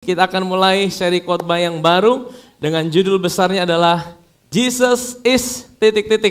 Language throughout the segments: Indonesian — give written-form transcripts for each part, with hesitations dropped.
Kita akan mulai seri khotbah yang baru dengan judul besarnya adalah Jesus is ...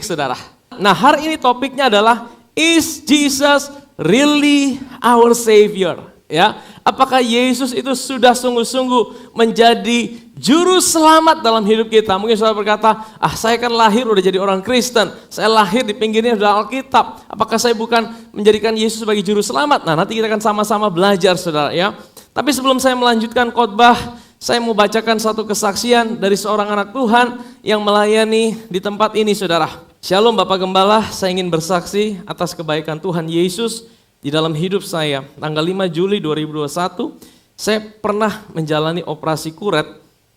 saudara. Nah, hari ini topiknya adalah Is Jesus really our Savior? Ya, apakah Yesus itu sudah sungguh-sungguh menjadi juru selamat dalam hidup kita? Mungkin saudara berkata, saya kan lahir udah jadi orang Kristen, saya lahir di pinggirnya udah Alkitab. Apakah saya bukan menjadikan Yesus sebagai juru selamat? Nah, nanti kita akan sama-sama belajar, saudara, ya. Tapi sebelum saya melanjutkan khotbah, saya mau bacakan satu kesaksian dari seorang anak Tuhan yang melayani di tempat ini, saudara. Shalom Bapak Gembala, saya ingin bersaksi atas kebaikan Tuhan Yesus di dalam hidup saya. Tanggal 5 Juli 2021, saya pernah menjalani operasi kuret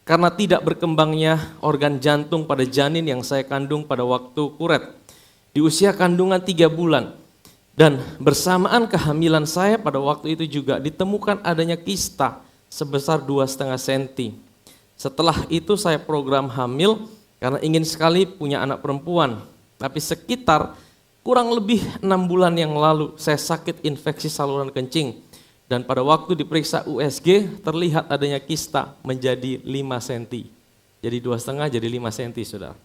karena tidak berkembangnya organ jantung pada janin yang saya kandung pada waktu kuret. Di usia kandungan 3 bulan. Dan bersamaan kehamilan saya pada waktu itu juga ditemukan adanya kista sebesar 2,5 cm. Setelah itu saya program hamil karena ingin sekali punya anak perempuan. Tapi sekitar kurang lebih 6 bulan yang lalu saya sakit infeksi saluran kencing. Dan pada waktu diperiksa USG terlihat adanya kista menjadi 5 cm. Jadi 2,5 jadi 5 cm, saudara.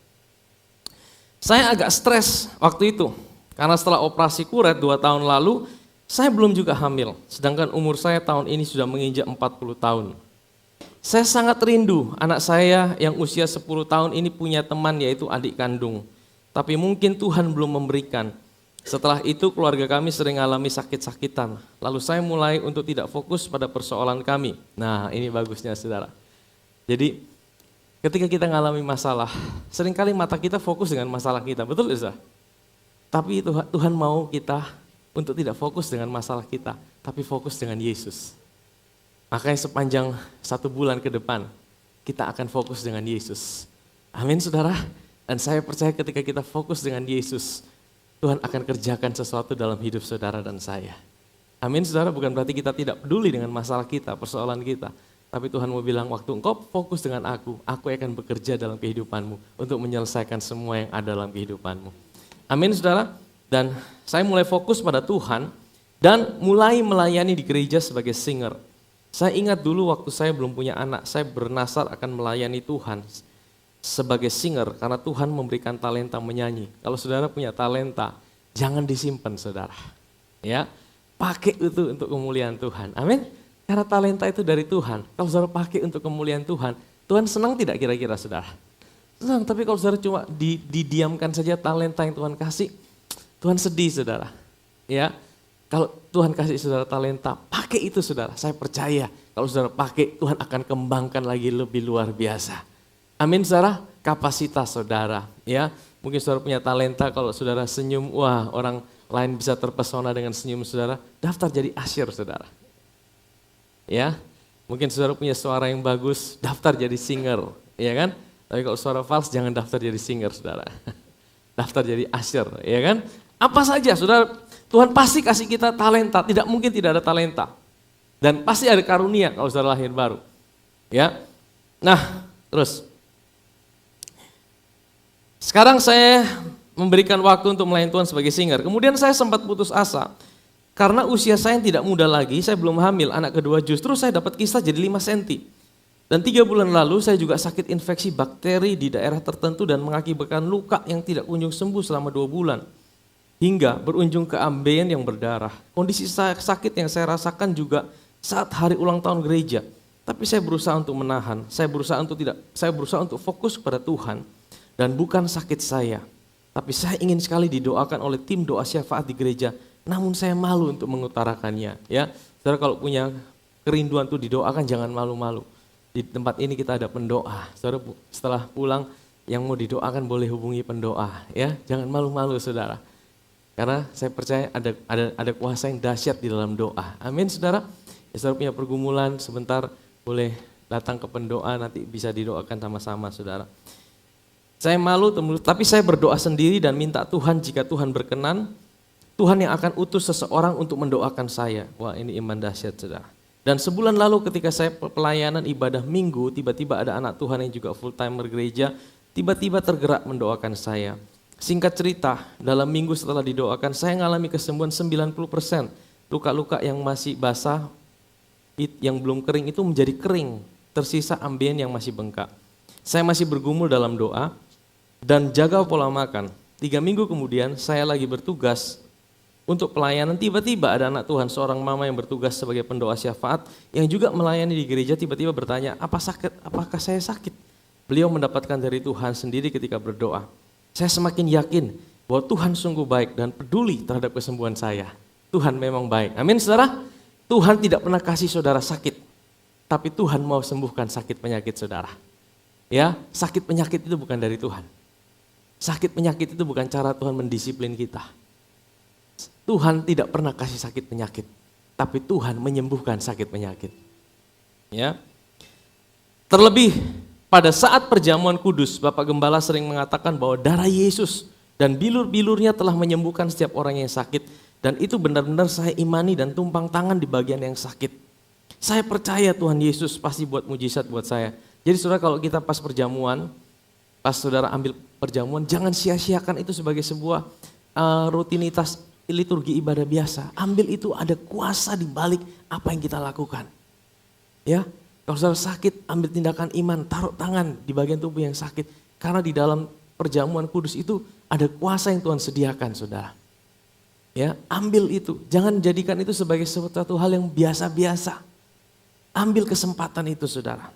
Saya agak stres waktu itu. Karena setelah operasi kuret 2 tahun lalu, saya belum juga hamil. Sedangkan umur saya tahun ini sudah menginjak 40 tahun. Saya sangat rindu anak saya yang usia 10 tahun ini punya teman yaitu adik kandung. Tapi mungkin Tuhan belum memberikan. Setelah itu keluarga kami sering alami sakit-sakitan. Lalu saya mulai untuk tidak fokus pada persoalan kami. Nah, ini bagusnya, saudara. Jadi ketika kita mengalami masalah, seringkali mata kita fokus dengan masalah kita. Betul, Ustaz? Tapi Tuhan mau kita untuk tidak fokus dengan masalah kita, tapi fokus dengan Yesus. Makanya sepanjang 1 bulan ke depan, kita akan fokus dengan Yesus. Amin, saudara. Dan saya percaya ketika kita fokus dengan Yesus, Tuhan akan kerjakan sesuatu dalam hidup saudara dan saya. Amin, saudara. Bukan berarti kita tidak peduli dengan masalah kita, persoalan kita. Tapi Tuhan mau bilang, waktu engkau fokus dengan aku akan bekerja dalam kehidupanmu untuk menyelesaikan semua yang ada dalam kehidupanmu. Amin, saudara. Dan saya mulai fokus pada Tuhan dan mulai melayani di gereja sebagai singer. Saya ingat dulu waktu saya belum punya anak, saya bernasar akan melayani Tuhan sebagai singer karena Tuhan memberikan talenta menyanyi. Kalau saudara punya talenta, jangan disimpan, saudara. Ya, pakai itu untuk kemuliaan Tuhan. Amin. Karena talenta itu dari Tuhan. Kalau saudara pakai untuk kemuliaan Tuhan, Tuhan senang tidak kira-kira, saudara? Senang, tapi kalau saudara cuma didiamkan saja talenta yang Tuhan kasih, Tuhan sedih, saudara. Ya, kalau Tuhan kasih saudara talenta, pakai itu, saudara. Saya percaya kalau saudara pakai, Tuhan akan kembangkan lagi lebih luar biasa. Amin, saudara. Kapasitas saudara, ya. Mungkin saudara punya talenta, kalau saudara senyum, wah, orang lain bisa terpesona dengan senyum saudara. Daftar jadi asyir, saudara. Ya, mungkin saudara punya suara yang bagus, daftar jadi singer, ya kan? Tapi kalau suara fals jangan daftar jadi singer, saudara. Daftar jadi asyir, ya kan? Apa saja, saudara, Tuhan pasti kasih kita talenta, tidak mungkin tidak ada talenta. Dan pasti ada karunia kalau saudara lahir baru. Ya. Nah, terus. Sekarang saya memberikan waktu untuk melayani Tuhan sebagai singer. Kemudian saya sempat putus asa. Karena usia saya yang tidak muda lagi, saya belum hamil, anak kedua justru saya dapat kista jadi 5 cm. Dan 3 bulan lalu saya juga sakit infeksi bakteri di daerah tertentu dan mengakibatkan luka yang tidak kunjung sembuh selama 2 bulan. Hingga berujung ke ambeien yang berdarah. Kondisi sakit yang saya rasakan juga saat hari ulang tahun gereja. Tapi saya berusaha untuk menahan, saya berusaha untuk fokus kepada Tuhan dan bukan sakit saya. Tapi saya ingin sekali didoakan oleh tim doa syafaat di gereja, namun saya malu untuk mengutarakannya. Ya, saudara kalau punya kerinduan tuh didoakan jangan malu-malu. Di tempat ini kita ada pendoa. Saudara setelah pulang yang mau didoakan boleh hubungi pendoa, ya. Jangan malu-malu, saudara. Karena saya percaya ada kuasa yang dahsyat di dalam doa. Amin, saudara. Ya, saudara punya pergumulan sebentar boleh datang ke pendoa, nanti bisa didoakan sama-sama, saudara. Saya malu, tapi saya berdoa sendiri dan minta Tuhan jika Tuhan berkenan, Tuhan yang akan utus seseorang untuk mendoakan saya. Wah, ini iman dahsyat, saudara. Dan sebulan lalu ketika saya pelayanan ibadah minggu, tiba-tiba ada anak Tuhan yang juga full timer gereja, tiba-tiba tergerak mendoakan saya. Singkat cerita, dalam minggu setelah didoakan, saya mengalami kesembuhan 90%. Luka-luka yang masih basah yang belum kering itu menjadi kering, tersisa ambien yang masih bengkak. Saya masih bergumul dalam doa dan jaga pola makan. 3 minggu kemudian saya lagi bertugas untuk pelayanan, tiba-tiba ada anak Tuhan, seorang mama yang bertugas sebagai pendoa syafaat, yang juga melayani di gereja, tiba-tiba bertanya, apakah saya sakit? Beliau mendapatkan dari Tuhan sendiri ketika berdoa. Saya semakin yakin bahwa Tuhan sungguh baik dan peduli terhadap kesembuhan saya. Tuhan memang baik. Amin, saudara. Tuhan tidak pernah kasih saudara sakit, tapi Tuhan mau sembuhkan sakit penyakit saudara. Ya, sakit penyakit itu bukan dari Tuhan. Sakit penyakit itu bukan cara Tuhan mendisiplin kita. Tuhan tidak pernah kasih sakit penyakit, tapi Tuhan menyembuhkan sakit penyakit. Ya. Terlebih pada saat perjamuan kudus, Bapak Gembala sering mengatakan bahwa darah Yesus dan bilur-bilurnya telah menyembuhkan setiap orang yang sakit, dan itu benar-benar saya imani dan tumpang tangan di bagian yang sakit. Saya percaya Tuhan Yesus pasti buat mujizat buat saya. Jadi saudara, kalau kita pas perjamuan, pas saudara ambil perjamuan, jangan sia-siakan itu sebagai sebuah rutinitas liturgi ibadah biasa. Ambil itu, ada kuasa di balik apa yang kita lakukan. Ya, kalau saudara sakit, ambil tindakan iman, taruh tangan di bagian tubuh yang sakit. Karena di dalam perjamuan kudus itu ada kuasa yang Tuhan sediakan, saudara. Ya, ambil itu, jangan jadikan itu sebagai sesuatu hal yang biasa-biasa. Ambil kesempatan itu, saudara.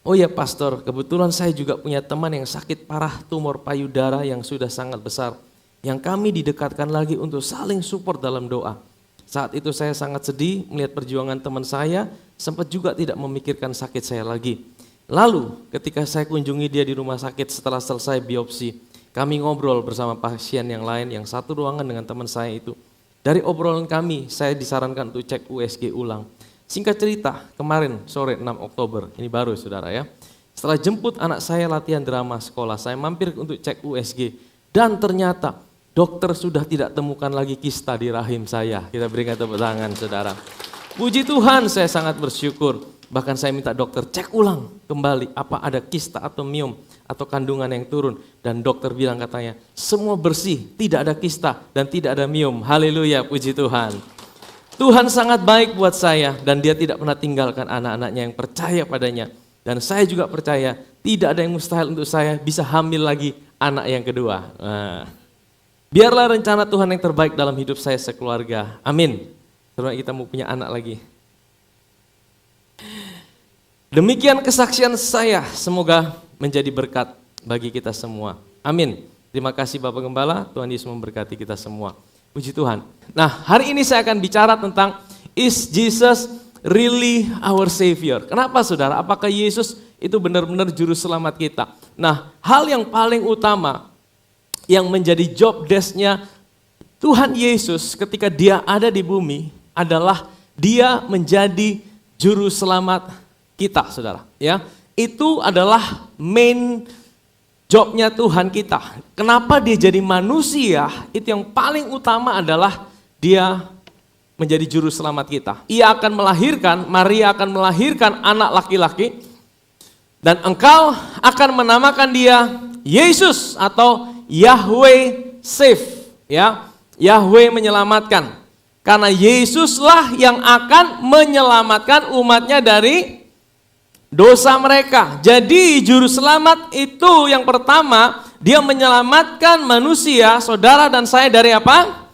Oh ya pastor, kebetulan saya juga punya teman yang sakit parah tumor payudara yang sudah sangat besar. Yang kami didekatkan lagi untuk saling support dalam doa. Saat itu saya sangat sedih melihat perjuangan teman saya, sempat juga tidak memikirkan sakit saya lagi. Lalu ketika saya kunjungi dia di rumah sakit setelah selesai biopsi, kami ngobrol bersama pasien yang lain yang satu ruangan dengan teman saya itu. Dari obrolan kami, saya disarankan untuk cek USG ulang. Singkat cerita, kemarin sore 6 Oktober, ini baru saudara ya. Setelah jemput anak saya latihan drama sekolah, saya mampir untuk cek USG. Dan ternyata dokter sudah tidak temukan lagi kista di rahim saya. Kita berikan tepuk tangan saudara. Puji Tuhan, saya sangat bersyukur. Bahkan saya minta dokter cek ulang kembali apa ada kista atau miom atau kandungan yang turun. Dan dokter bilang katanya, semua bersih, tidak ada kista dan tidak ada miom. Haleluya, puji Tuhan. Tuhan sangat baik buat saya dan dia tidak pernah tinggalkan anak-anaknya yang percaya padanya. Dan saya juga percaya tidak ada yang mustahil untuk saya bisa hamil lagi anak yang kedua. Biarlah rencana Tuhan yang terbaik dalam hidup saya sekeluarga. Amin. Terus kita mau punya anak lagi. Demikian kesaksian saya, semoga menjadi berkat bagi kita semua. Amin. Terima kasih Bapak Gembala, Tuhan Yesus memberkati kita semua. Puji Tuhan. Nah, hari ini saya akan bicara tentang is Jesus really our Savior? Kenapa saudara? Apakah Yesus itu benar-benar juru selamat kita? Nah, hal yang paling utama yang menjadi job desk-nya Tuhan Yesus ketika dia ada di bumi adalah dia menjadi juru selamat kita, saudara. Ya, itu adalah main jobnya Tuhan kita. Kenapa dia jadi manusia? Itu yang paling utama adalah dia menjadi juru selamat kita. Ia akan melahirkan, Maria akan melahirkan anak laki-laki. Dan engkau akan menamakan dia Yesus atau Yahweh Save. Ya, Yahweh menyelamatkan. Karena Yesuslah yang akan menyelamatkan umatnya dari dosa mereka. Jadi juru selamat itu yang pertama, dia menyelamatkan manusia, saudara dan saya dari apa?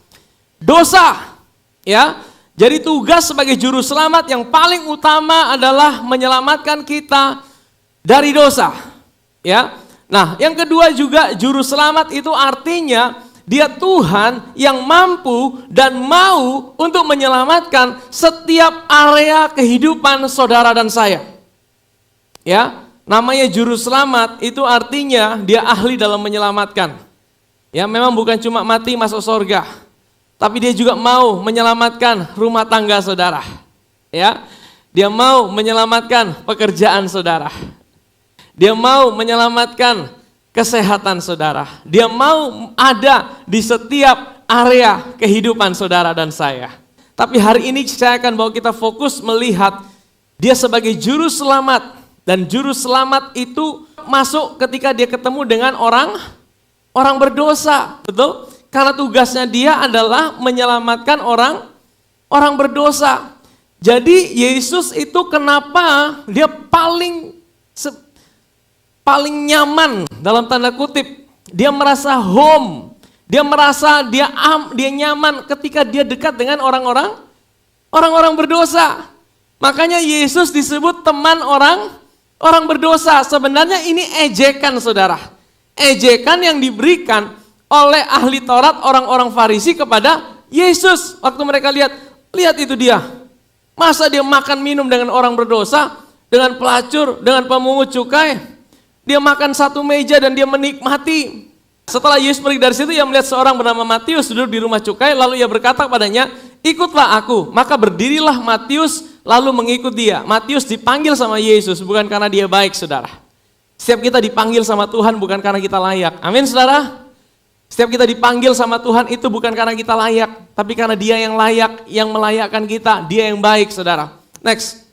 Dosa. Ya. Jadi tugas sebagai juru selamat yang paling utama adalah menyelamatkan kita dari dosa. Ya. Nah, yang kedua juga juru selamat itu artinya dia Tuhan yang mampu dan mau untuk menyelamatkan setiap area kehidupan saudara dan saya. Ya, namanya juru selamat itu artinya dia ahli dalam menyelamatkan. Ya, memang bukan cuma mati masuk surga, tapi dia juga mau menyelamatkan rumah tangga saudara. Ya, dia mau menyelamatkan pekerjaan saudara. Dia mau menyelamatkan kesehatan saudara. Dia mau ada di setiap area kehidupan saudara dan saya. Tapi hari ini saya akan bawa kita fokus melihat dia sebagai juru selamat. Dan juru selamat itu masuk ketika dia ketemu dengan orang berdosa, betul? Karena tugasnya dia adalah menyelamatkan orang berdosa. Jadi Yesus itu kenapa dia paling nyaman dalam tanda kutip. Dia merasa home. Dia merasa dia nyaman ketika dia dekat dengan orang-orang berdosa. Makanya Yesus disebut teman orang berdosa. Sebenarnya ini ejekan, saudara. Ejekan yang diberikan oleh ahli Taurat, orang-orang Farisi kepada Yesus. Waktu mereka lihat itu dia. Masa dia makan minum dengan orang berdosa, dengan pelacur, dengan pemungut cukai. Dia makan satu meja dan dia menikmati. Setelah Yesus pergi dari situ, ia melihat seorang bernama Matius duduk di rumah cukai, lalu ia berkata padanya, ikutlah aku. Maka berdirilah Matius, lalu mengikut dia. Matius dipanggil sama Yesus, bukan karena dia baik, saudara. Setiap kita dipanggil sama Tuhan bukan karena kita layak. Amin, saudara. Setiap kita dipanggil sama Tuhan itu bukan karena kita layak, tapi karena Dia yang layak, yang melayakkan kita. Dia yang baik, saudara. Next.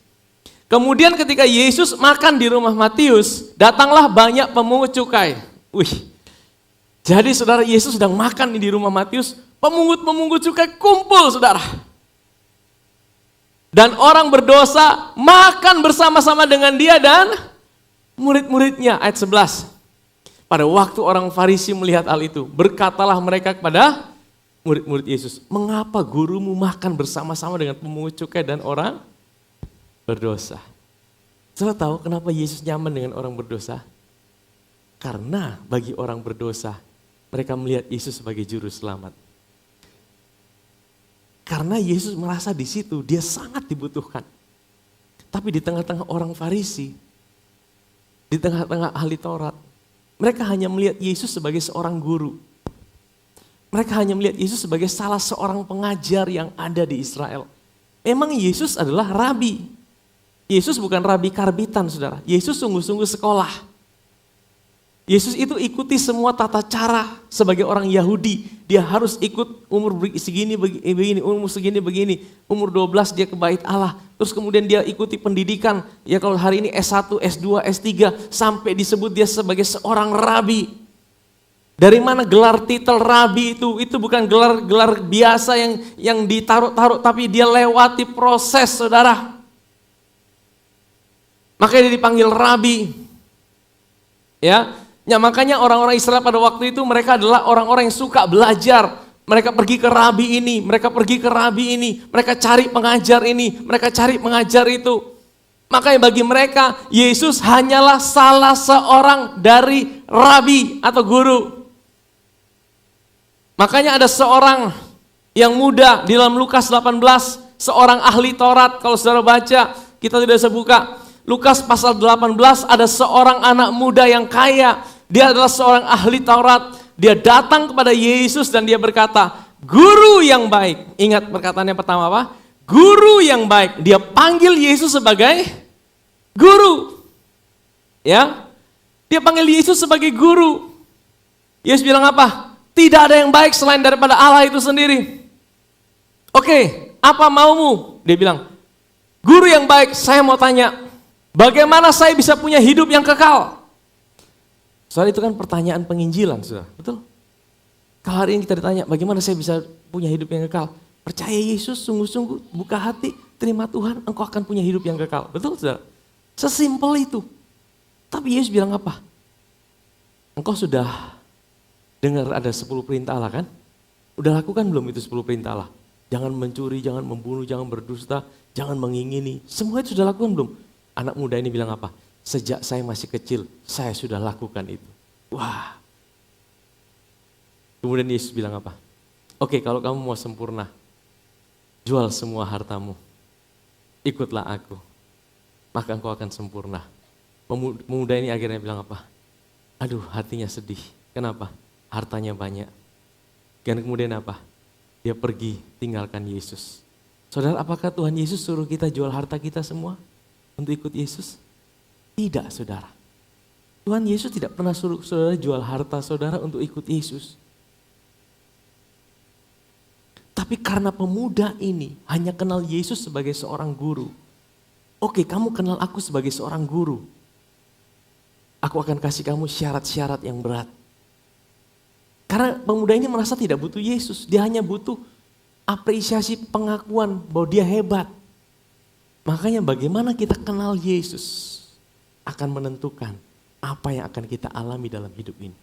Kemudian ketika Yesus makan di rumah Matius, datanglah banyak pemungut cukai. Wih. Jadi saudara, Yesus sedang makan di rumah Matius, pemungut cukai kumpul, saudara. Dan orang berdosa makan bersama-sama dengan dia dan murid-muridnya. Ayat 11. Pada waktu orang Farisi melihat hal itu, berkatalah mereka kepada murid-murid Yesus, mengapa gurumu makan bersama-sama dengan pemungut cukai dan orang berdosa? Saudara tahu kenapa Yesus nyaman dengan orang berdosa? Karena bagi orang berdosa, mereka melihat Yesus sebagai juru selamat. Karena Yesus merasa di situ dia sangat dibutuhkan. Tapi di tengah-tengah orang Farisi, di tengah-tengah ahli Taurat, mereka hanya melihat Yesus sebagai seorang guru. Mereka hanya melihat Yesus sebagai salah seorang pengajar yang ada di Israel. Memang Yesus adalah rabi. Yesus bukan rabi karbitan, saudara. Yesus sungguh-sungguh sekolah. Yesus itu ikuti semua tata cara sebagai orang Yahudi. Dia harus ikut umur segini begini, umur segini begini. Umur 12 dia ke bait Allah. Terus kemudian dia ikuti pendidikan. Ya kalau hari ini S1, S2, S3 sampai disebut dia sebagai seorang rabi. Dari mana gelar titel rabi itu? Itu bukan gelar biasa yang ditaruh-taruh, tapi dia lewati proses, saudara. Makanya dia dipanggil rabi. Ya, makanya orang-orang Israel pada waktu itu mereka adalah orang-orang yang suka belajar. Mereka pergi ke rabi ini, mereka pergi ke rabi ini, mereka cari pengajar ini, mereka cari pengajar itu. Makanya bagi mereka Yesus hanyalah salah seorang dari rabi atau guru. Makanya ada seorang yang muda di dalam Lukas 18, seorang ahli Taurat. Kalau saudara baca, kita tidak bisa buka. Lukas pasal 18 ada seorang anak muda yang kaya. Dia adalah seorang ahli Taurat. Dia datang kepada Yesus dan dia berkata, guru yang baik. Ingat perkataannya pertama apa? Guru yang baik. Dia panggil Yesus sebagai guru. Ya, dia panggil Yesus sebagai guru. Yesus bilang apa? Tidak ada yang baik selain daripada Allah itu sendiri. Oke, apa maumu? Dia bilang, guru yang baik, saya mau tanya, bagaimana saya bisa punya hidup yang kekal? Soal itu kan pertanyaan penginjilan, saudara, betul? Kalau hari ini kita ditanya, bagaimana saya bisa punya hidup yang kekal? Percaya Yesus, sungguh-sungguh, buka hati, terima Tuhan, engkau akan punya hidup yang kekal. Betul, saudara? Sesimpel itu. Tapi Yesus bilang apa? Engkau sudah dengar ada 10 perintah Allah kan? Udah lakukan belum itu 10 perintah Allah? Jangan mencuri, jangan membunuh, jangan berdusta, jangan mengingini. Semua itu sudah lakukan belum? Anak muda ini bilang apa? Sejak saya masih kecil, saya sudah lakukan itu. Wah. Kemudian Yesus bilang apa? Oke, kalau kamu mau sempurna, jual semua hartamu. Ikutlah aku. Maka engkau akan sempurna. Pemuda ini akhirnya bilang apa? Aduh, hatinya sedih. Kenapa? Hartanya banyak. Dan kemudian apa? Dia pergi tinggalkan Yesus. Saudara, apakah Tuhan Yesus suruh kita jual harta kita semua untuk ikut Yesus? Tidak, saudara. Tuhan Yesus tidak pernah suruh saudara jual harta saudara untuk ikut Yesus. Tapi karena pemuda ini hanya kenal Yesus sebagai seorang guru. Oke, kamu kenal aku sebagai seorang guru. Aku akan kasih kamu syarat-syarat yang berat. Karena pemuda ini merasa tidak butuh Yesus. Dia hanya butuh apresiasi pengakuan bahwa dia hebat. Makanya bagaimana kita kenal Yesus akan menentukan apa yang akan kita alami dalam hidup ini.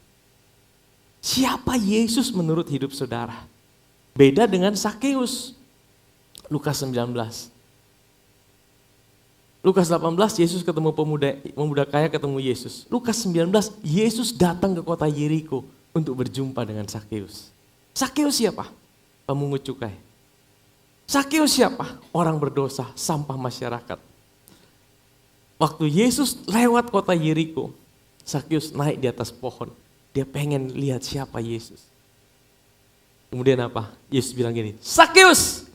Siapa Yesus menurut hidup saudara? Beda dengan Sakeus. Lukas 19. Lukas 18, Yesus ketemu pemuda kaya ketemu Yesus. Lukas 19, Yesus datang ke kota Yeriko untuk berjumpa dengan Sakeus. Sakeus siapa? Pemungut cukai. Sakeus siapa? Orang berdosa, sampah masyarakat. Waktu Yesus lewat kota Yeriko, Sakeus naik di atas pohon. Dia pengen lihat siapa Yesus. Kemudian apa? Yesus bilang gini, Sakeus,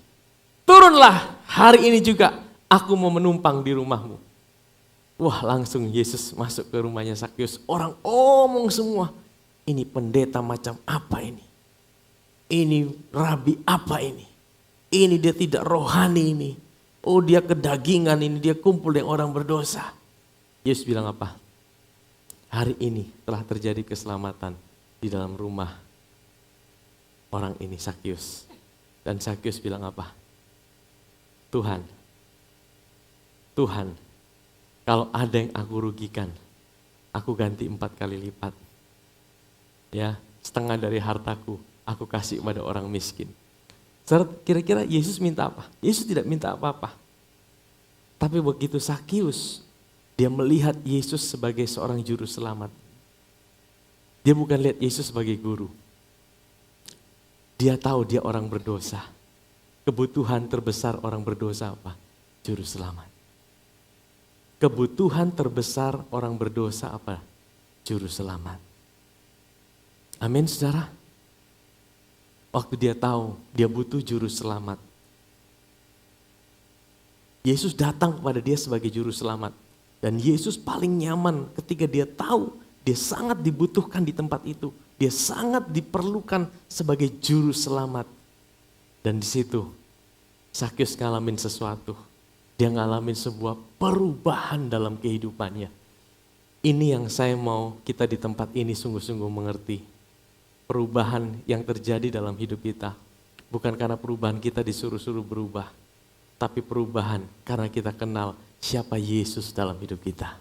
turunlah hari ini juga, aku mau menumpang di rumahmu. Wah, langsung Yesus masuk ke rumahnya Sakeus. Orang omong semua, ini pendeta macam apa ini? Ini rabi apa ini? Ini dia tidak rohani ini. Oh, dia kedagingan ini, dia kumpul dengan orang berdosa. Yesus bilang apa? Hari ini telah terjadi keselamatan di dalam rumah orang ini, Sakeus. Dan Sakeus bilang apa? Tuhan, kalau ada yang aku rugikan, aku ganti 4 kali lipat. Ya, setengah dari hartaku, aku kasih kepada orang miskin. Kira-kira Yesus minta apa? Yesus tidak minta apa-apa. Tapi begitu Sakeus, dia melihat Yesus sebagai seorang juru selamat. Dia bukan lihat Yesus sebagai guru. Dia tahu dia orang berdosa. Kebutuhan terbesar orang berdosa apa? Juru selamat. Kebutuhan terbesar orang berdosa apa? Juru selamat. Amin, saudara. Waktu dia tahu dia butuh juru selamat, Yesus datang kepada dia sebagai juru selamat. Dan Yesus paling nyaman ketika dia tahu dia sangat dibutuhkan di tempat itu. Dia sangat diperlukan sebagai juru selamat. Dan di situ Sakeus ngalamin sesuatu. Dia ngalamin sebuah perubahan dalam kehidupannya. Ini yang saya mau kita di tempat ini sungguh-sungguh mengerti. Perubahan yang terjadi dalam hidup kita. Bukan karena perubahan kita disuruh-suruh berubah. Tapi perubahan karena kita kenal siapa Yesus dalam hidup kita.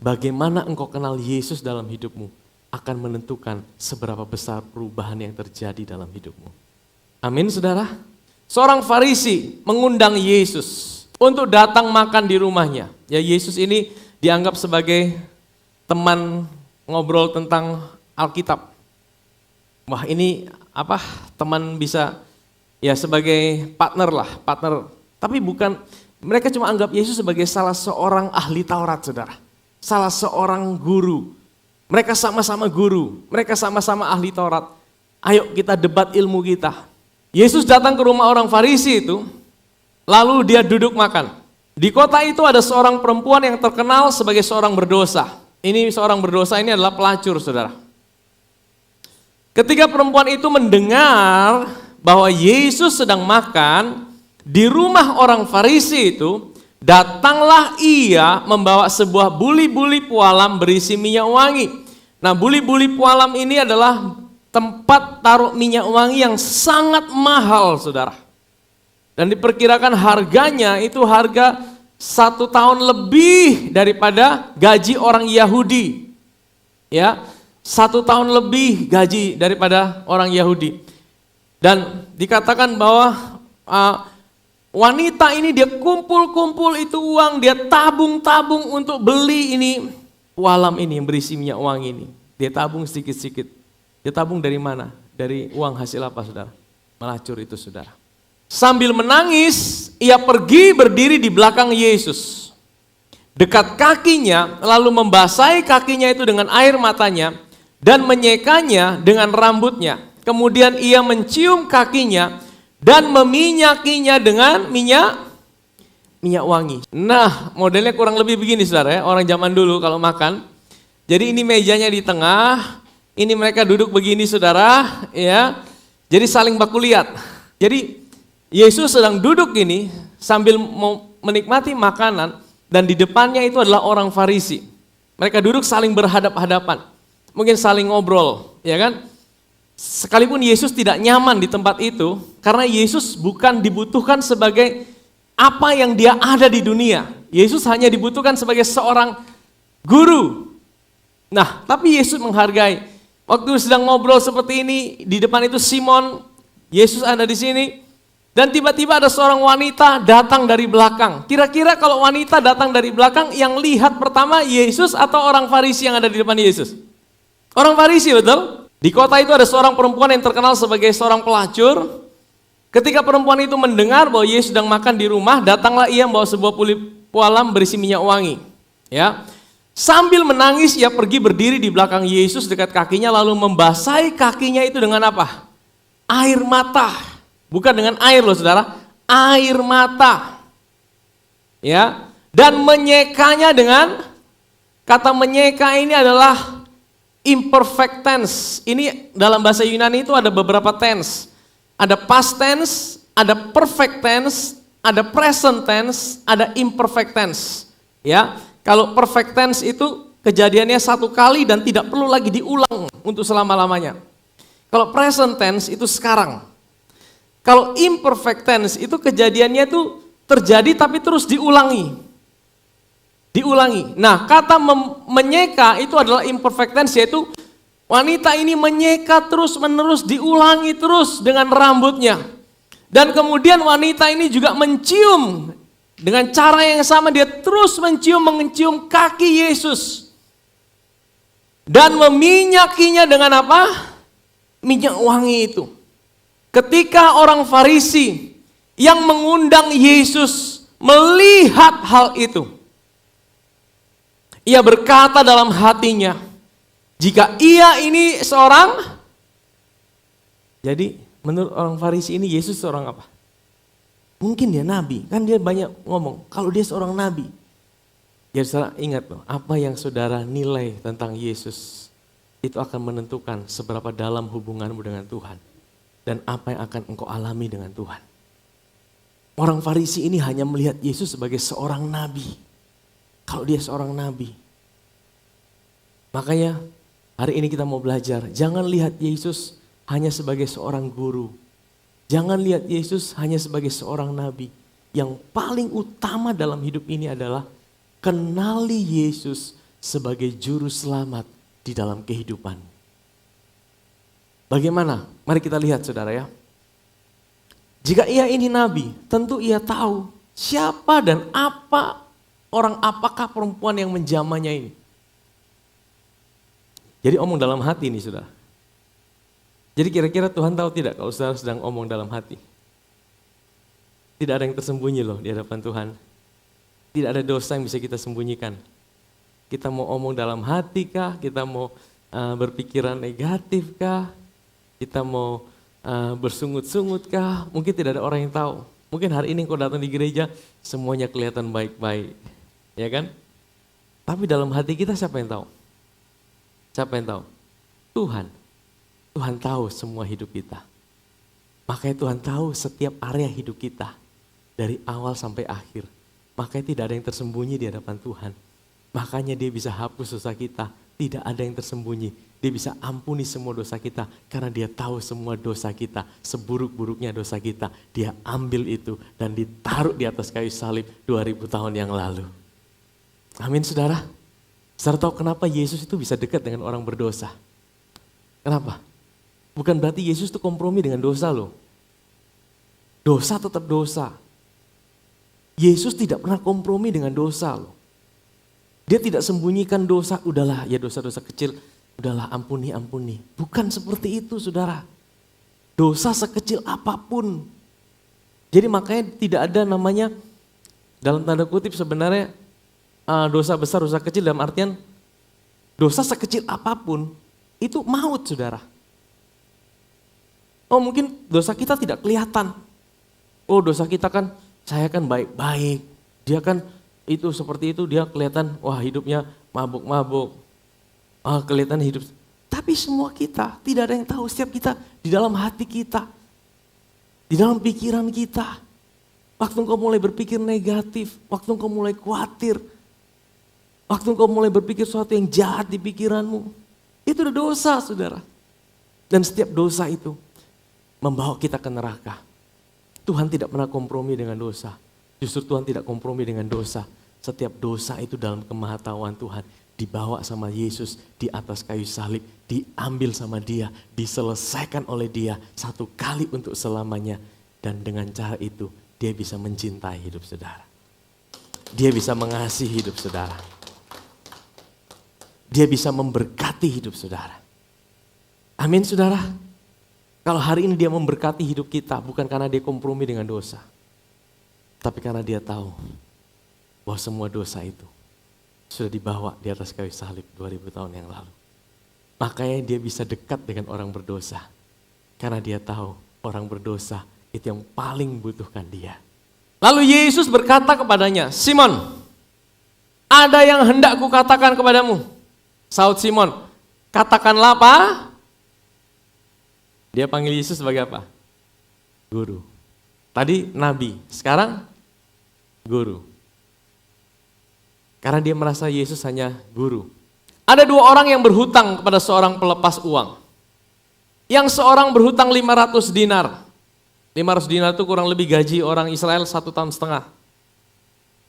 Bagaimana engkau kenal Yesus dalam hidupmu akan menentukan seberapa besar perubahan yang terjadi dalam hidupmu. Amin, saudara. Seorang Farisi mengundang Yesus untuk datang makan di rumahnya. Ya, Yesus ini dianggap sebagai teman ngobrol tentang Alkitab. Wah, ini apa? Teman bisa ya sebagai partner. Tapi bukan, mereka cuma anggap Yesus sebagai salah seorang ahli Taurat, saudara. Salah seorang guru. Mereka sama-sama guru, mereka sama-sama ahli Taurat. Ayo kita debat ilmu kita. Yesus datang ke rumah orang Farisi itu, lalu dia duduk makan. Di kota itu ada seorang perempuan yang terkenal sebagai seorang berdosa. Ini seorang berdosa ini adalah pelacur, saudara. Ketika perempuan itu mendengar bahwa Yesus sedang makan di rumah orang Farisi itu, datanglah ia membawa sebuah buli-buli pualam berisi minyak wangi. Nah, buli-buli pualam ini adalah tempat taruh minyak wangi yang sangat mahal, saudara. Dan diperkirakan harganya itu harga 1 tahun lebih daripada gaji orang Yahudi. Ya, 1 tahun lebih gaji daripada orang Yahudi. Dan dikatakan bahwa wanita ini dia kumpul-kumpul itu uang, dia tabung-tabung untuk beli ini pualam ini yang berisi minyak wangi ini. Dia tabung sedikit-sedikit. Dia tabung dari mana? Dari uang hasil apa, saudara? Melacur itu, saudara. Sambil menangis, ia pergi berdiri di belakang Yesus. Dekat kakinya, lalu membasahi kakinya itu dengan air matanya dan menyekanya dengan rambutnya. Kemudian ia mencium kakinya dan meminyakinya dengan minyak wangi. Nah, modelnya kurang lebih begini, saudara ya, orang zaman dulu kalau makan. Jadi ini mejanya di tengah, ini mereka duduk begini, saudara, ya. Jadi saling baku lihat. Jadi Yesus sedang duduk ini sambil mau menikmati makanan dan di depannya itu adalah orang Farisi. Mereka duduk saling berhadap-hadapan. Mungkin saling ngobrol, ya kan? Sekalipun Yesus tidak nyaman di tempat itu, karena Yesus bukan dibutuhkan sebagai apa yang dia ada di dunia. Yesus hanya dibutuhkan sebagai seorang guru. Nah, tapi Yesus menghargai. Waktu sedang ngobrol seperti ini, di depan itu Simon, Yesus ada di sini. Dan tiba-tiba ada seorang wanita datang dari belakang. Kira-kira kalau wanita datang dari belakang, yang lihat pertama Yesus atau orang Farisi yang ada di depan Yesus? Orang Farisi, betul? Di kota itu ada seorang perempuan yang terkenal sebagai seorang pelacur. Ketika perempuan itu mendengar bahwa Yesus sedang makan di rumah, datanglah ia membawa sebuah pualam berisi minyak wangi. Ya, sambil menangis ia pergi berdiri di belakang Yesus dekat kakinya, lalu membasahi kakinya itu dengan apa? Air mata. Bukan dengan air loh saudara, air mata. Ya, dan menyekanya dengan, kata menyeka ini adalah imperfect tense. Ini dalam bahasa Yunani itu ada beberapa tense. Ada past tense, ada perfect tense, ada present tense, ada imperfect tense. Ya, kalau perfect tense itu kejadiannya satu kali dan tidak perlu lagi diulang untuk selama-lamanya. Kalau present tense itu sekarang. Kalau imperfect tense itu kejadiannya itu terjadi tapi terus diulangi. Diulangi. Nah, kata menyeka itu adalah imperfect tense, yaitu wanita ini menyeka terus-menerus, diulangi terus dengan rambutnya. Dan kemudian wanita ini juga mencium dengan cara yang sama, dia terus mencium kaki Yesus. Dan meminyakinya dengan apa? Minyak wangi itu. Ketika orang Farisi yang mengundang Yesus melihat hal itu, ia berkata dalam hatinya, jika ia ini seorang, jadi menurut orang Farisi ini Yesus seorang apa? Mungkin dia nabi, kan dia banyak ngomong, kalau dia seorang nabi. Ya saudara ingat loh, apa yang saudara nilai tentang Yesus, itu akan menentukan seberapa dalam hubunganmu dengan Tuhan. Dan apa yang akan engkau alami dengan Tuhan. Orang Farisi ini hanya melihat Yesus sebagai seorang nabi. Kalau dia seorang nabi. Makanya hari ini kita mau belajar, jangan lihat Yesus hanya sebagai seorang guru. Jangan lihat Yesus hanya sebagai seorang nabi. Yang paling utama dalam hidup ini adalah kenali Yesus sebagai juru selamat di dalam kehidupan. Bagaimana? Mari kita lihat saudara ya. Jika ia ini nabi, tentu ia tahu siapa dan apa, orang apakah perempuan yang menjamahnya ini. Jadi omong dalam hati nih saudara. Jadi kira-kira Tuhan tahu tidak kalau saudara sedang omong dalam hati? Tidak ada yang tersembunyi loh di hadapan Tuhan. Tidak ada dosa yang bisa kita sembunyikan. Kita mau omong dalam hati kah? Kita mau berpikiran negatif kah? Kita mau bersungut-sungut kah? Mungkin tidak ada orang yang tahu. Mungkin hari ini kau datang di gereja, semuanya kelihatan baik-baik. Ya kan? Tapi dalam hati kita siapa yang tahu? Siapa yang tahu? Tuhan. Tuhan tahu semua hidup kita. Makanya Tuhan tahu setiap area hidup kita. Dari awal sampai akhir. Makanya tidak ada yang tersembunyi di hadapan Tuhan. Makanya dia bisa hapus dosa kita. Tidak ada yang tersembunyi. Dia bisa ampuni semua dosa kita. Karena dia tahu semua dosa kita. Seburuk-buruknya dosa kita. Dia ambil itu dan ditaruh di atas kayu salib 2000 tahun yang lalu. Amin saudara. Saudara tahu kenapa Yesus itu bisa dekat dengan orang berdosa? Kenapa? Bukan berarti Yesus itu kompromi dengan dosa loh. Dosa tetap dosa. Yesus tidak pernah kompromi dengan dosa loh. Dia tidak sembunyikan dosa, udahlah ya dosa-dosa kecil, udahlah ampuni. Bukan seperti itu saudara. Dosa sekecil apapun. Jadi makanya tidak ada namanya, dalam tanda kutip sebenarnya dosa besar, dosa kecil dalam artian dosa sekecil apapun itu maut saudara. Oh mungkin dosa kita tidak kelihatan. Oh dosa kita kan, saya kan baik-baik, dia kan itu seperti itu, dia kelihatan wah hidupnya mabuk-mabuk, kelihatan hidup. Tapi semua kita, tidak ada yang tahu, setiap kita di dalam hati kita, di dalam pikiran kita. Waktu engkau mulai berpikir negatif, waktu engkau mulai khawatir, waktu engkau mulai berpikir sesuatu yang jahat di pikiranmu, itu udah dosa saudara. Dan setiap dosa itu membawa kita ke neraka. Tuhan tidak pernah kompromi dengan dosa. Justru Tuhan tidak kompromi dengan dosa. Setiap dosa itu dalam kemahatauan Tuhan dibawa sama Yesus di atas kayu salib, diambil sama Dia, diselesaikan oleh Dia satu kali untuk selamanya. Dan dengan cara itu Dia bisa mencintai hidup saudara. Dia bisa mengasihi hidup saudara. Dia bisa memberkati hidup saudara. Amin saudara. Kalau hari ini Dia memberkati hidup kita bukan karena Dia kompromi dengan dosa. Tapi karena Dia tahu bahwa semua dosa itu sudah dibawa di atas kayu salib 2000 tahun yang lalu. Makanya Dia bisa dekat dengan orang berdosa. Karena Dia tahu orang berdosa itu yang paling membutuhkan Dia. Lalu Yesus berkata kepadanya, Simon, ada yang hendak kukatakan kepadamu. Saud Simon, katakanlah apa? Dia panggil Yesus sebagai apa? Guru. Tadi nabi, sekarang guru. Karena dia merasa Yesus hanya guru. Ada dua orang yang berhutang kepada seorang pelepas uang. Yang seorang berhutang 500 dinar. 500 dinar itu kurang lebih gaji orang Israel 1,5 tahun.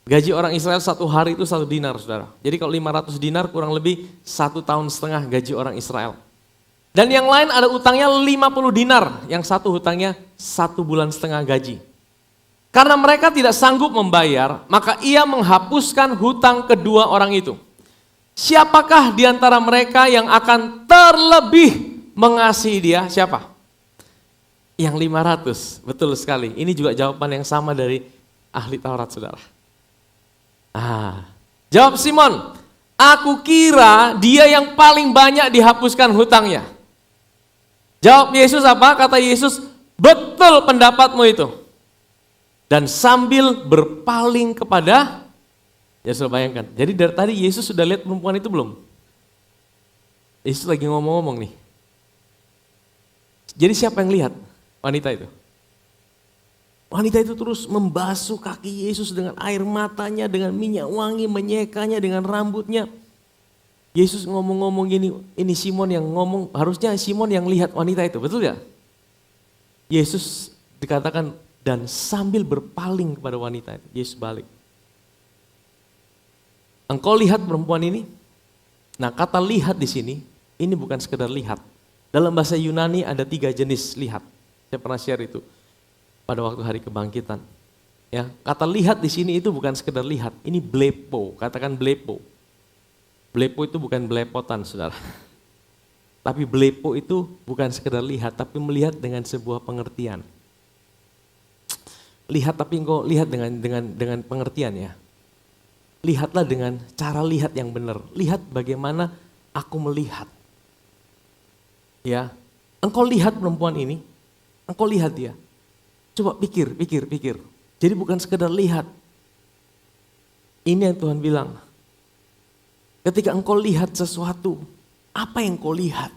Gaji orang Israel 1 hari itu 1 dinar, saudara. Jadi kalau 500 dinar kurang lebih 1,5 tahun gaji orang Israel. Dan yang lain ada utangnya 50 dinar, yang satu hutangnya 1,5 bulan gaji. Karena mereka tidak sanggup membayar, maka ia menghapuskan hutang kedua orang itu. Siapakah di antara mereka yang akan terlebih mengasihi dia? Siapa? Yang 500, betul sekali. Ini juga jawaban yang sama dari ahli Taurat, saudara. Jawab Simon, aku kira dia yang paling banyak dihapuskan hutangnya. Jawab Yesus apa? Kata Yesus, betul pendapatmu itu. Dan sambil berpaling kepada, ya sudah bayangkan. Jadi dari tadi Yesus sudah lihat perempuan itu belum? Yesus lagi ngomong-ngomong nih. Jadi siapa yang lihat? Wanita itu. Wanita itu terus membasuh kaki Yesus dengan air matanya, dengan minyak wangi, menyekanya dengan rambutnya. Yesus ngomong-ngomong gini, ini Simon yang ngomong, harusnya Simon yang lihat wanita itu, betul ya? Yesus dikatakan dan sambil berpaling kepada wanita itu, Yesus balik. Engkau lihat perempuan ini? Nah, kata lihat di sini, ini bukan sekedar lihat. Dalam bahasa Yunani ada 3 jenis lihat. Saya pernah share itu pada waktu hari kebangkitan. Ya, kata lihat di sini itu bukan sekedar lihat, ini blepo, katakan blepo. Blepo itu bukan belepotan, saudara. Tapi blepo itu bukan sekedar lihat, tapi melihat dengan sebuah pengertian. Lihat tapi engkau lihat dengan pengertian ya. Lihatlah dengan cara lihat yang benar. Lihat bagaimana aku melihat. Ya, engkau lihat perempuan ini, engkau lihat dia. Coba pikir. Jadi bukan sekedar lihat. Ini yang Tuhan bilang. Ketika engkau lihat sesuatu, apa yang kau lihat?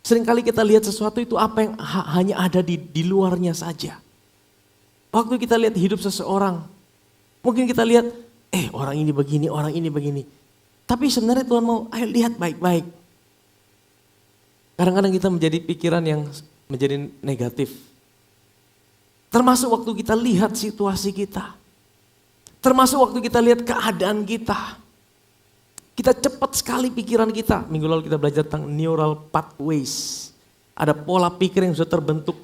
Seringkali kita lihat sesuatu itu apa yang hanya ada di luarnya saja. Waktu kita lihat hidup seseorang, mungkin kita lihat, orang ini begini, orang ini begini. Tapi sebenarnya Tuhan mau, ayo lihat baik-baik. Kadang-kadang kita menjadi pikiran yang menjadi negatif. Termasuk waktu kita lihat situasi kita. Termasuk waktu kita lihat keadaan kita. Kita cepat sekali pikiran kita. Minggu lalu kita belajar tentang neural pathways. Ada pola pikir yang sudah terbentuk.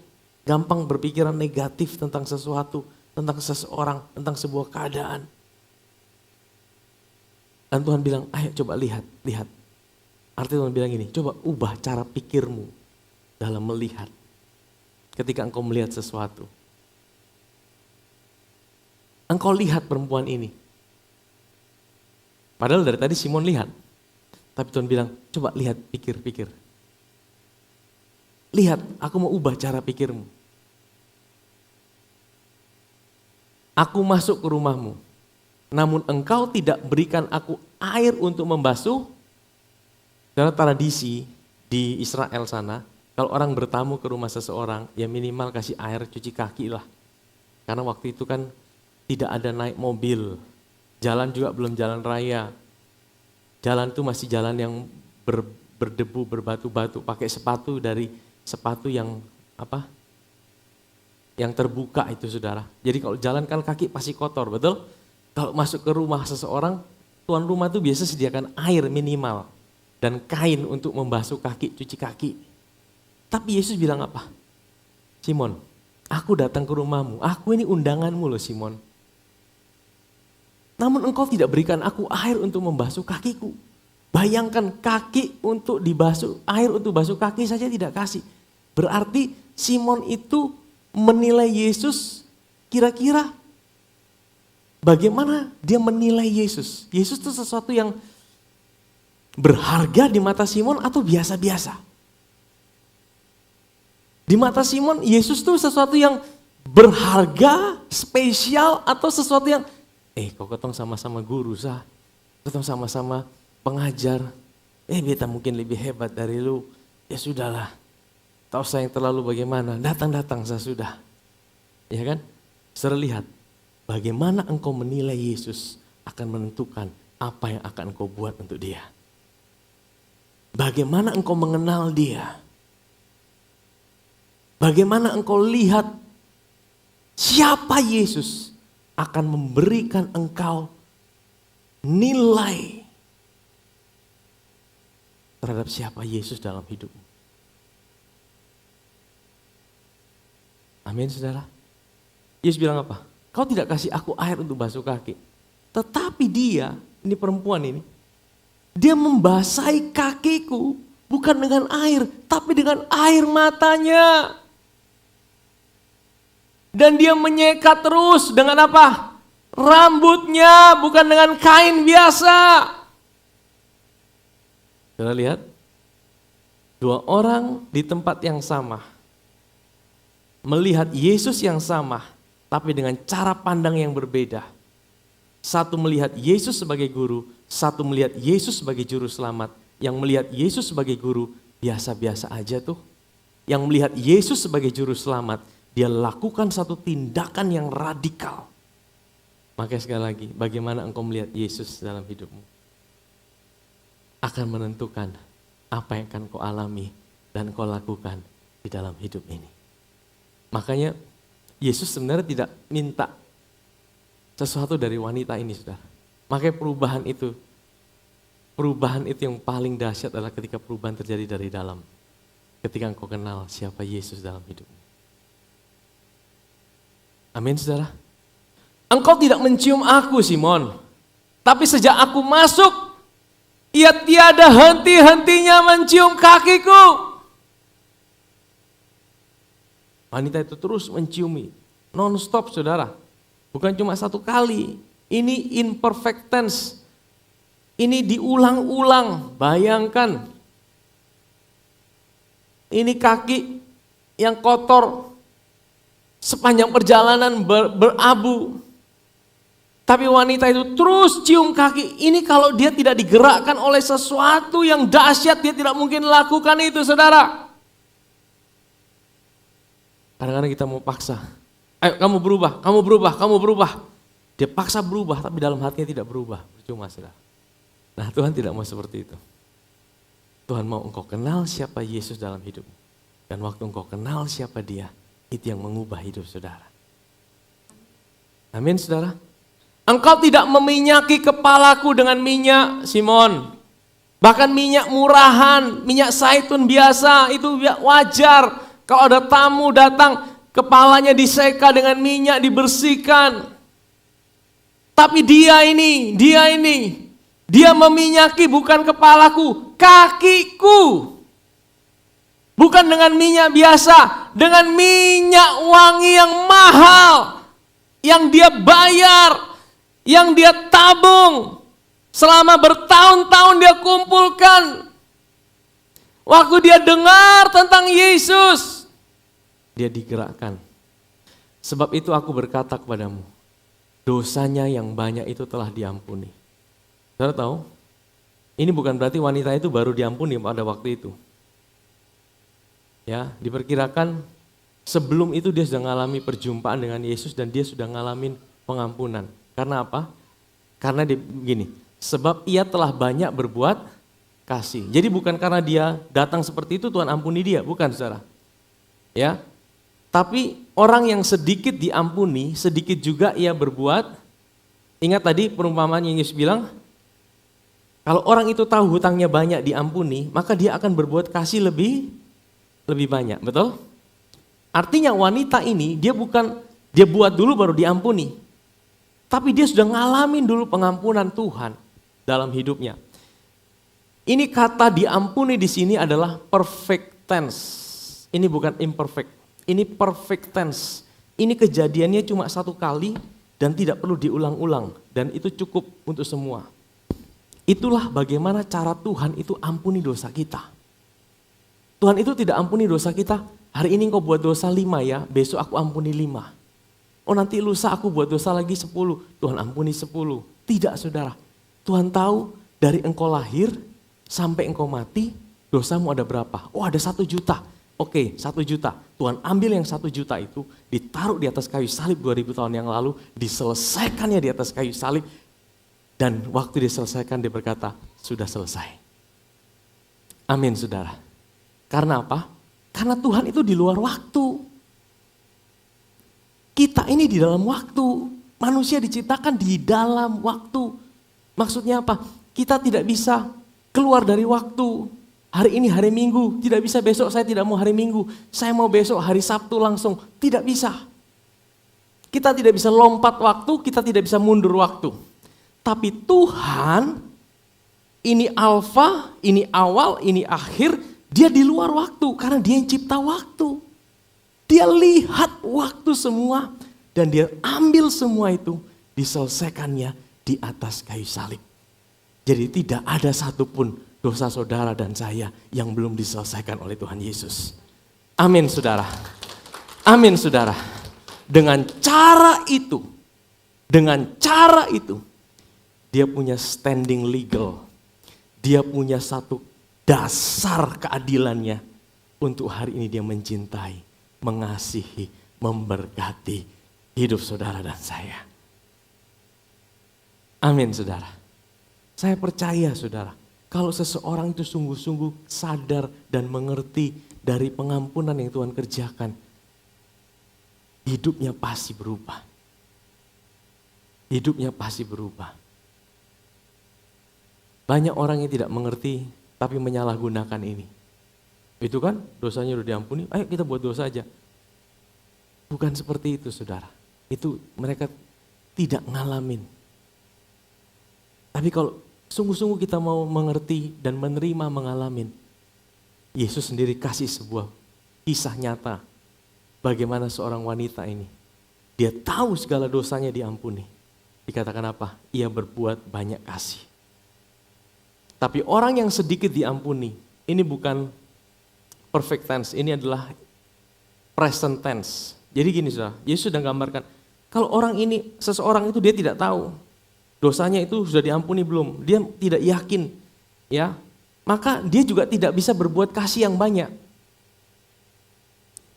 Gampang berpikiran negatif tentang sesuatu, tentang seseorang, tentang sebuah keadaan. Dan Tuhan bilang, ayo coba lihat. Artinya Tuhan bilang gini, coba ubah cara pikirmu dalam melihat. Ketika engkau melihat sesuatu. Engkau lihat perempuan ini. Padahal dari tadi Simon lihat. Tapi Tuhan bilang, coba lihat, pikir. Lihat, aku mau ubah cara pikirmu. Aku masuk ke rumahmu. Namun engkau tidak berikan aku air untuk membasuh. Karena tradisi di Israel sana, kalau orang bertamu ke rumah seseorang, ya minimal kasih air cuci kaki lah. Karena waktu itu kan tidak ada naik mobil. Jalan juga belum jalan raya. Jalan itu masih jalan yang berdebu, berbatu-batu. Pakai sepatu dari sepatu yang yang terbuka itu saudara. Jadi kalau jalan kan kaki pasti kotor, betul? Kalau masuk ke rumah seseorang, tuan rumah itu biasa sediakan air minimal dan kain untuk membasuh kaki, cuci kaki. Tapi Yesus bilang apa? Simon, aku datang ke rumahmu, aku ini undanganmu loh Simon. Namun engkau tidak berikan aku air untuk membasuh kakiku. Bayangkan kaki untuk dibasuh, air untuk basuh kaki saja tidak kasih. Berarti Simon itu menilai Yesus kira-kira bagaimana dia menilai Yesus. Yesus itu sesuatu yang berharga di mata Simon atau biasa-biasa. Di mata Simon, Yesus itu sesuatu yang berharga, spesial atau sesuatu yang kau ketong sama-sama guru sah, ketong sama-sama pengajar, beta mungkin lebih hebat dari lu, ya sudahlah, tak usah yang terlalu bagaimana, datang-datang saya sudah. Ya kan? Saudara lihat, bagaimana engkau menilai Yesus akan menentukan apa yang akan engkau buat untuk dia. Bagaimana engkau mengenal dia. Bagaimana engkau lihat siapa Yesus akan memberikan engkau nilai terhadap siapa Yesus dalam hidupmu. Amin saudara. Yesus bilang apa? Kau tidak kasih aku air untuk basuh kaki. Tetapi dia, ini perempuan ini, dia membasahi kakiku bukan dengan air, tapi dengan air matanya. Dan dia menyeka terus dengan apa? Rambutnya, bukan dengan kain biasa. Kita lihat, dua orang di tempat yang sama, melihat Yesus yang sama, tapi dengan cara pandang yang berbeda. Satu melihat Yesus sebagai guru, satu melihat Yesus sebagai juru selamat. Yang melihat Yesus sebagai guru, biasa-biasa aja tuh. Yang melihat Yesus sebagai juru selamat, dia lakukan satu tindakan yang radikal. Makanya sekali lagi, bagaimana engkau melihat Yesus dalam hidupmu akan menentukan apa yang akan kau alami dan kau lakukan di dalam hidup ini. Makanya Yesus sebenarnya tidak minta sesuatu dari wanita ini, saudara. Makanya perubahan itu yang paling dahsyat adalah ketika perubahan terjadi dari dalam. Ketika engkau kenal siapa Yesus dalam hidupmu. Amin saudara. Engkau tidak mencium aku Simon, tapi sejak aku masuk, ia tiada henti-hentinya mencium kakiku. Wanita itu terus menciumi, non-stop saudara. Bukan cuma satu kali, ini imperfect tense. Ini diulang-ulang, bayangkan. Ini kaki yang kotor, sepanjang perjalanan berabu. Tapi wanita itu terus cium kaki. Ini kalau dia tidak digerakkan oleh sesuatu yang dahsyat, dia tidak mungkin lakukan itu saudara. Kadang-kadang kita mau paksa. Ayo kamu berubah, kamu berubah, kamu berubah. Dia paksa berubah tapi dalam hatinya tidak berubah. Percuma saudara. Nah Tuhan tidak mau seperti itu. Tuhan mau engkau kenal siapa Yesus dalam hidupmu. Dan waktu engkau kenal siapa dia, itu yang mengubah hidup saudara. Amin saudara. Engkau tidak meminyaki kepalaku dengan minyak Simon. Bahkan minyak murahan, minyak zaitun biasa itu wajar. Kalau ada tamu datang, kepalanya diseka dengan minyak, dibersihkan. Tapi dia ini, dia meminyaki bukan kepalaku, kakiku. Bukan dengan minyak biasa, dengan minyak wangi yang mahal. Yang dia bayar, yang dia tabung. Selama bertahun-tahun dia kumpulkan. Waktu dia dengar tentang Yesus, dia digerakkan. Sebab itu aku berkata kepadamu, dosanya yang banyak itu telah diampuni. Saudara tahu, ini bukan berarti wanita itu baru diampuni pada waktu itu. Ya, diperkirakan sebelum itu dia sudah mengalami perjumpaan dengan Yesus dan dia sudah ngalamin pengampunan. Karena apa? Karena dia begini, sebab ia telah banyak berbuat kasih. Jadi bukan karena dia datang seperti itu Tuhan ampuni dia, bukan saudara. Ya, Tapi orang yang sedikit diampuni, sedikit juga ia berbuat. Ingat tadi perumpamaan yang Yesus bilang, kalau orang itu tahu hutangnya banyak diampuni, maka dia akan berbuat kasih lebih banyak, betul? Artinya wanita ini dia buat dulu baru diampuni. Tapi dia sudah ngalamin dulu pengampunan Tuhan dalam hidupnya. Ini kata diampuni di sini adalah perfect tense. Ini bukan imperfect. Ini perfect tense. Ini kejadiannya cuma satu kali dan tidak perlu diulang-ulang. Dan itu cukup untuk semua. Itulah bagaimana cara Tuhan itu ampuni dosa kita. Tuhan itu tidak ampuni dosa kita. Hari ini engkau buat dosa 5 ya, besok aku ampuni 5. Oh nanti lusa aku buat dosa lagi 10. Tuhan ampuni 10. Tidak saudara. Tuhan tahu dari engkau lahir sampai engkau mati, dosamu ada berapa? Oh ada 1 juta. Oke, 1 juta. Tuhan ambil yang 1 juta itu, ditaruh di atas kayu salib 2000 tahun yang lalu, diselesaikannya di atas kayu salib. Dan waktu diselesaikan dia berkata, sudah selesai. Amin saudara. Karena apa? Karena Tuhan itu di luar waktu. Kita ini di dalam waktu. Manusia diciptakan di dalam waktu. Maksudnya apa? Kita tidak bisa keluar dari waktu. Hari ini hari Minggu, tidak bisa besok saya tidak mau hari Minggu. Saya mau besok hari Sabtu langsung. Tidak bisa. Kita tidak bisa lompat waktu, kita tidak bisa mundur waktu. Tapi Tuhan, ini alfa, ini awal, ini akhir, dia di luar waktu. Karena dia yang cipta waktu. Dia lihat waktu semua dan dia ambil semua itu, diselesaikannya di atas kayu salib. Jadi tidak ada satupun dosa saudara dan saya yang belum diselesaikan oleh Tuhan Yesus. Amin saudara. Amin saudara. Dengan cara itu, dia punya standing legal. Dia punya satu dasar keadilannya untuk hari ini dia mencintai, mengasihi, memberkati hidup saudara dan saya. Amin saudara. Saya percaya saudara, kalau seseorang itu sungguh-sungguh sadar dan mengerti dari pengampunan yang Tuhan kerjakan, hidupnya pasti berubah. Hidupnya pasti berubah. Banyak orang yang tidak mengerti tapi menyalahgunakan ini. Itu kan dosanya udah diampuni, ayo kita buat dosa aja. Bukan seperti itu saudara. Itu mereka tidak ngalamin. Tapi kalau sungguh-sungguh kita mau mengerti dan menerima mengalamin, Yesus sendiri kasih sebuah kisah nyata. Bagaimana seorang wanita ini, dia tahu segala dosanya diampuni. Dikatakan apa? Ia berbuat banyak kasih. Tapi orang yang sedikit diampuni, ini bukan perfect tense, ini adalah present tense. Jadi gini saudara, Yesus sudah gambarkan, kalau orang ini, seseorang itu dia tidak tahu dosanya itu sudah diampuni belum, dia tidak yakin, ya, maka dia juga tidak bisa berbuat kasih yang banyak.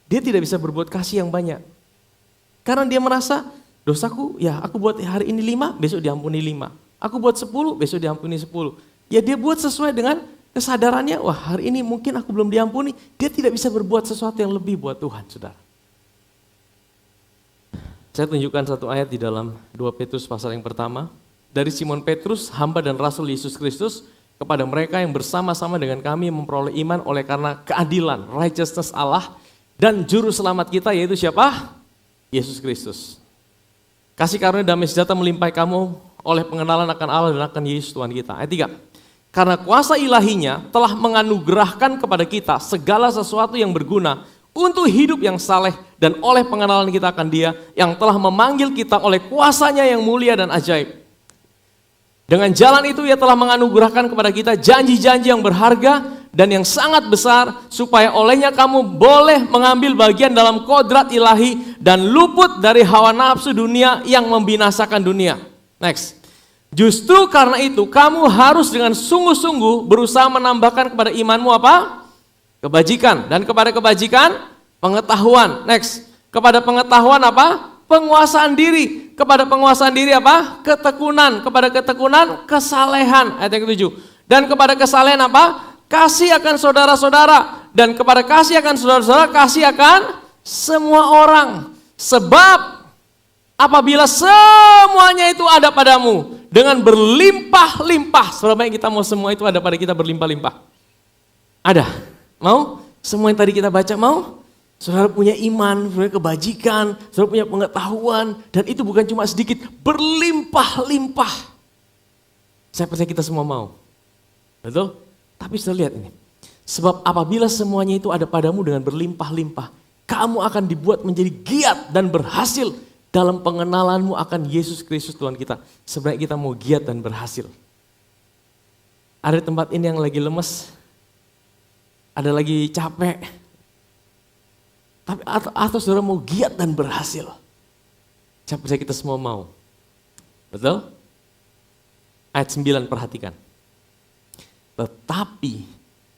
Dia tidak bisa berbuat kasih yang banyak. Karena dia merasa, dosaku ya aku buat hari ini 5, besok diampuni 5. Aku buat 10, besok diampuni 10. Ya dia buat sesuai dengan kesadarannya, wah hari ini mungkin aku belum diampuni, dia tidak bisa berbuat sesuatu yang lebih buat Tuhan, saudara. Saya tunjukkan satu ayat di dalam 2 Petrus pasal yang pertama. Dari Simon Petrus, hamba dan rasul Yesus Kristus, kepada mereka yang bersama-sama dengan kami memperoleh iman oleh karena keadilan, righteousness Allah, dan juru selamat kita yaitu siapa? Yesus Kristus. Kasih karunia damai sejahtera melimpahi kamu oleh pengenalan akan Allah dan akan Yesus Tuhan kita. Ayat 3. Karena kuasa ilahinya telah menganugerahkan kepada kita segala sesuatu yang berguna untuk hidup yang saleh dan oleh pengenalan kita akan Dia yang telah memanggil kita oleh kuasanya yang mulia dan ajaib. Dengan jalan itu Ia telah menganugerahkan kepada kita janji-janji yang berharga dan yang sangat besar supaya olehnya kamu boleh mengambil bagian dalam kodrat ilahi dan luput dari hawa nafsu dunia yang membinasakan dunia. Next. Justru karena itu kamu harus dengan sungguh-sungguh berusaha menambahkan kepada imanmu apa? Kebajikan. Dan kepada kebajikan pengetahuan. Next. Kepada pengetahuan apa? Penguasaan diri. Kepada penguasaan diri apa? Ketekunan. Kepada ketekunan kesalehan. Ayat yang ke-7. Dan kepada kesalehan apa? Kasih akan saudara-saudara. Dan kepada kasih akan saudara-saudara, kasih akan semua orang. Sebab apabila semuanya itu ada padamu dengan berlimpah-limpah. Selama kita mau semua itu ada pada kita berlimpah-limpah. Ada? Mau? Semua yang tadi kita baca mau? Saudara punya iman, punya kebajikan, saudara punya pengetahuan. Dan itu bukan cuma sedikit, berlimpah-limpah. Saya percaya kita semua mau. Betul? Tapi saudara lihat ini. Sebab apabila semuanya itu ada padamu dengan berlimpah-limpah, kamu akan dibuat menjadi giat dan berhasil dalam pengenalanmu akan Yesus Kristus Tuhan kita. Sebenarnya kita mau giat dan berhasil. Ada di tempat ini yang lagi lemes, ada lagi capek, tapi atau saudara mau giat dan berhasil. Saya percaya kita semua mau. Betul? Ayat 9 perhatikan. Tetapi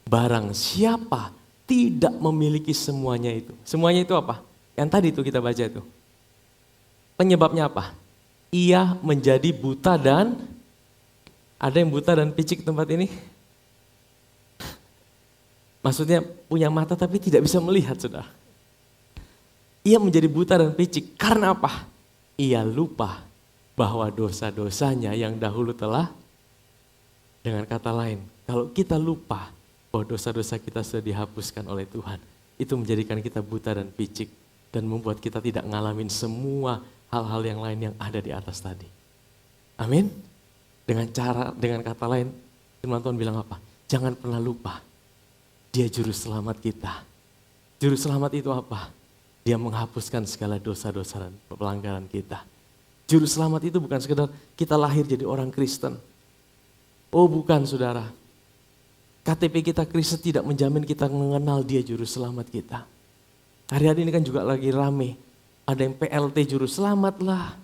barang siapa tidak memiliki semuanya itu. Semuanya itu apa? Yang tadi itu kita baca itu. Penyebabnya apa? Ia menjadi buta dan, ada yang buta dan picik tempat ini? Maksudnya punya mata tapi tidak bisa melihat, saudara. Ia menjadi buta dan picik karena apa? Ia lupa bahwa dosa-dosanya yang dahulu telah, dengan kata lain, kalau kita lupa bahwa dosa-dosa kita sudah dihapuskan oleh Tuhan, itu menjadikan kita buta dan picik dan membuat kita tidak ngalamin semua hal-hal yang lain yang ada di atas tadi. Amin. Dengan kata lain, firman Tuhan bilang apa? Jangan pernah lupa, Dia juru selamat kita. Juru selamat itu apa? Dia menghapuskan segala dosa-dosa dan pelanggaran kita. Juru selamat itu bukan sekedar kita lahir jadi orang Kristen. Oh bukan, saudara. KTP kita Kristen tidak menjamin kita mengenal Dia juru selamat kita. Hari-hari ini kan juga lagi rame. Ada yang PLT juru selamat lah.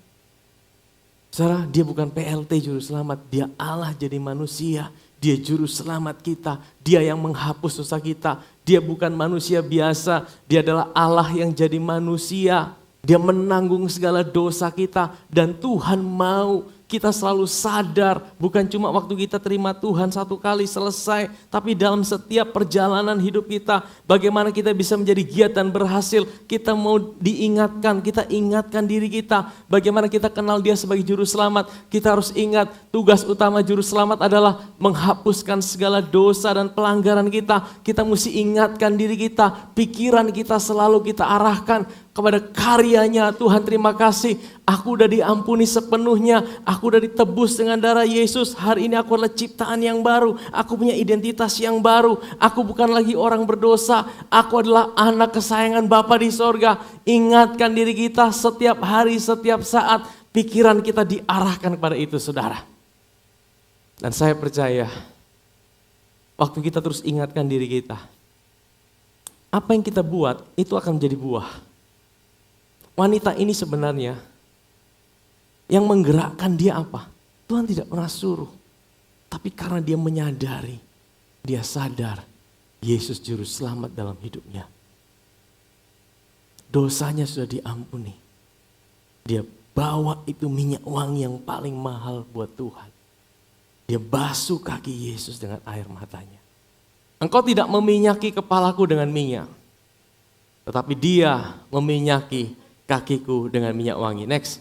Saudara, Dia bukan PLT juru selamat. Dia Allah jadi manusia. Dia juru selamat kita. Dia yang menghapus dosa kita. Dia bukan manusia biasa. Dia adalah Allah yang jadi manusia. Dia menanggung segala dosa kita. Dan Tuhan mau kita selalu sadar, bukan cuma waktu kita terima Tuhan satu kali selesai, tapi dalam setiap perjalanan hidup kita, bagaimana kita bisa menjadi giat dan berhasil. Kita mau diingatkan, kita ingatkan diri kita, bagaimana kita kenal Dia sebagai juru selamat. Kita harus ingat, tugas utama juru selamat adalah menghapuskan segala dosa dan pelanggaran kita. Kita mesti ingatkan diri kita, pikiran kita selalu kita arahkan kepada karyanya. Tuhan, terima kasih, aku udah diampuni sepenuhnya, aku udah ditebus dengan darah Yesus. Hari ini aku adalah ciptaan yang baru, aku punya identitas yang baru, aku bukan lagi orang berdosa, aku adalah anak kesayangan Bapa di sorga. Ingatkan diri kita setiap hari, setiap saat, pikiran kita diarahkan kepada itu, saudara. Dan saya percaya, waktu kita terus ingatkan diri kita, apa yang kita buat itu akan menjadi buah. Wanita ini sebenarnya yang menggerakkan dia apa? Tuhan tidak pernah suruh. Tapi karena dia menyadari, dia sadar Yesus juru selamat dalam hidupnya. Dosanya sudah diampuni. Dia bawa itu minyak wangi yang paling mahal buat Tuhan. Dia basuh kaki Yesus dengan air matanya. Engkau tidak meminyaki kepalaku dengan minyak, tetapi Dia meminyaki kakiku dengan minyak wangi. Next.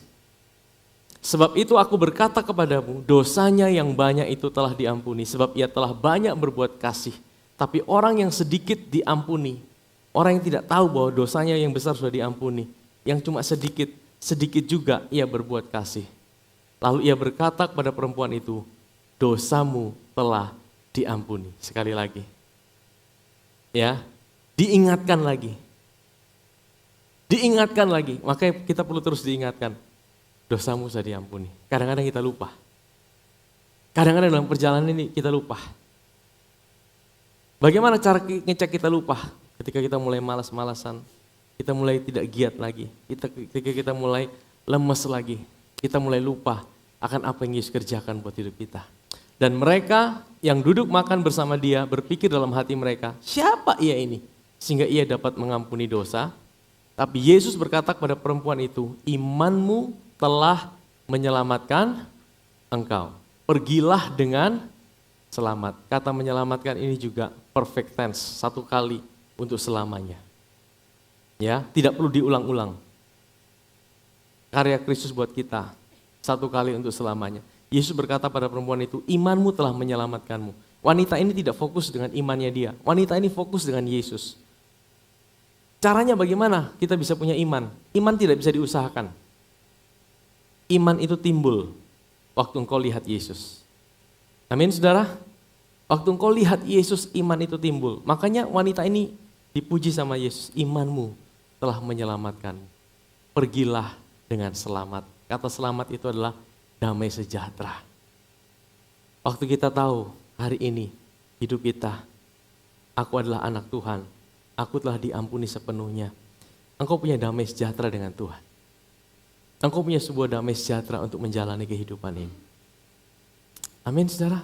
Sebab itu aku berkata kepadamu, dosanya yang banyak itu telah diampuni, sebab ia telah banyak berbuat kasih. Tapi orang yang sedikit diampuni, orang yang tidak tahu bahwa dosanya yang besar sudah diampuni, yang cuma sedikit, sedikit juga ia berbuat kasih. Lalu ia berkata kepada perempuan itu, dosamu telah diampuni. Sekali lagi. Ya, diingatkan lagi. Diingatkan lagi, makanya kita perlu terus diingatkan. Dosamu sudah diampuni. Kadang-kadang kita lupa. Kadang-kadang dalam perjalanan ini kita lupa. Bagaimana cara ngecek kita lupa? Ketika kita mulai malas-malasan, kita mulai tidak giat lagi, ketika kita mulai lemes lagi, kita mulai lupa akan apa yang Yesus kerjakan buat hidup kita. Dan mereka yang duduk makan bersama Dia berpikir dalam hati mereka, siapa ia ini? Sehingga ia dapat mengampuni dosa. Tapi Yesus berkata kepada perempuan itu, imanmu telah menyelamatkan engkau. Pergilah dengan selamat. Kata menyelamatkan ini juga perfect tense, satu kali untuk selamanya. Ya, tidak perlu diulang-ulang. Karya Kristus buat kita, satu kali untuk selamanya. Yesus berkata pada perempuan itu, imanmu telah menyelamatkanmu. Wanita ini tidak fokus dengan imannya dia. Wanita ini fokus dengan Yesus. Caranya bagaimana kita bisa punya iman? Iman tidak bisa diusahakan. Iman itu timbul waktu engkau lihat Yesus. Amin, saudara? Waktu engkau lihat Yesus, iman itu timbul. Makanya wanita ini dipuji sama Yesus. Imanmu telah menyelamatkanmu. Pergilah dengan selamat. Kata selamat itu adalah damai sejahtera. Waktu kita tahu hari ini hidup kita, aku adalah anak Tuhan, aku telah diampuni sepenuhnya. Engkau punya damai sejahtera dengan Tuhan. Engkau punya sebuah damai sejahtera untuk menjalani kehidupan ini. Amin, saudara.